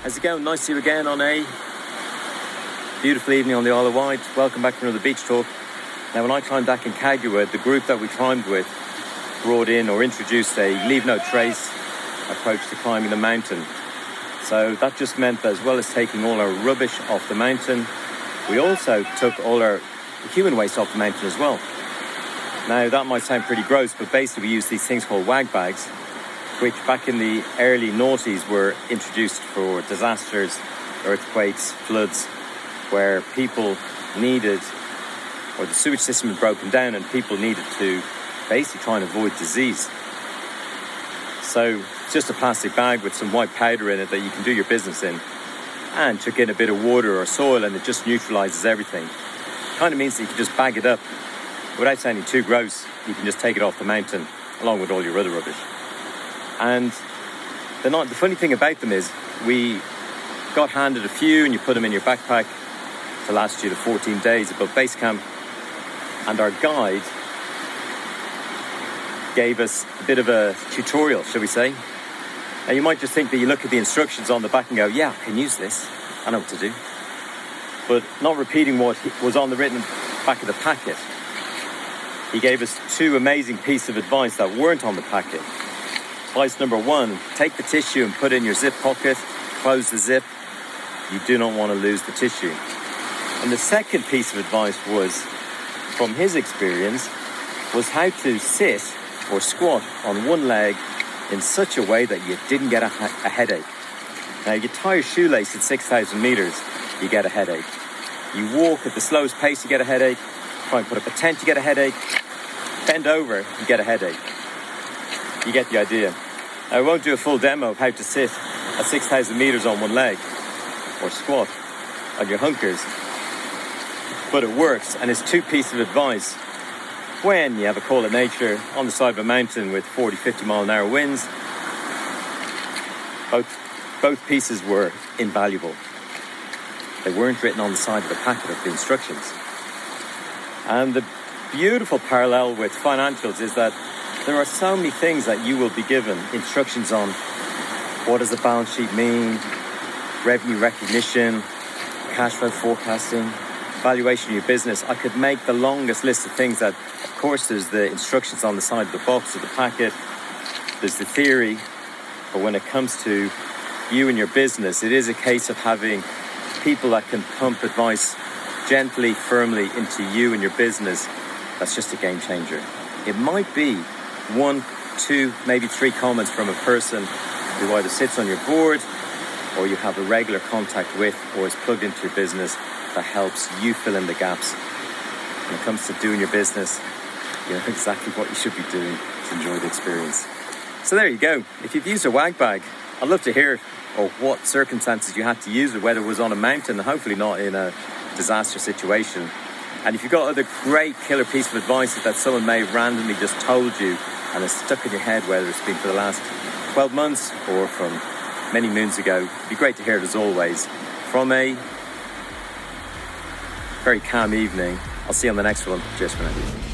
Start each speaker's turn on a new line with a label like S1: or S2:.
S1: How's it going? Nice to see you again on a beautiful evening on the Isle of Wight. Welcome back for another beach talk. Now, when I climbed back in Caguwa, the group that we climbed with brought in or introduced a leave no trace approach to climbing the mountain. So that just meant that as well as taking all our rubbish off the mountain, we also took all our human waste off the mountain as well. Now, that might sound pretty gross, but basically we use these things called wag bags, which back in the early noughties were introduced for disasters, earthquakes, floods, where people needed, or the sewage system had broken down and people needed to basically try and avoid disease. So it's just a plastic bag with some white powder in it that you can do your business in, and chuck in a bit of water or soil and it just neutralizes everything. Kind of means that you can just bag it up without sounding too gross. You can just take it off the mountain along with all your other rubbish. And the funny thing about them is we got handed a few and you put them in your backpack to last you the 14 days above base camp. And our guide gave us a bit of a tutorial, shall we say. Now, you might just think that you look at the instructions on the back and go, yeah, I can use this. I know what to do. But not repeating what was on the written back of the packet. He gave us two amazing pieces of advice that weren't on the packet. Advice number one, take the tissue and put it in your zip pocket, close the zip. You do not want to lose the tissue. And the second piece of advice was, from his experience, was how to sit or squat on one leg in such a way that you didn't get a headache. Now, you tie your shoelace at 6,000 meters, you get a headache. You walk at the slowest pace, you get a headache. Try and put up a tent, you get a headache. Bend over, you get a headache. You get the idea. Now, I won't do a full demo of how to sit at 6,000 meters on one leg or squat on your hunkers, but it works, and it's two pieces of advice. When you have a call of nature on the side of a mountain with 40, 50 mile an hour winds, both pieces were invaluable. They weren't written on the side of the packet of the instructions. And the beautiful parallel with financials is that there are so many things that you will be given instructions on. What does the balance sheet mean? Revenue recognition, cash flow forecasting, valuation of your business. I could make the longest list of things that, of course, there's the instructions on the side of the box of the packet. There's the theory. But when it comes to you and your business, it is a case of having people that can pump advice gently, firmly into you and your business. That's just a game changer. It might be 1, 2, maybe 3 comments from a person who either sits on your board or you have a regular contact with or is plugged into your business that helps you fill in the gaps. When it comes to doing your business, you know exactly what you should be doing to enjoy the experience. So there you go. If you've used a wag bag, I'd love to hear or what circumstances you had to use it, whether it was on a mountain, hopefully not in a disaster situation. And if you've got other great killer piece of advice that someone may have randomly just told you and it's stuck in your head, whether it's been for the last 12 months or from many moons ago, it'd be great to hear it as always. From a very calm evening, I'll see you on the next one. Cheers for now.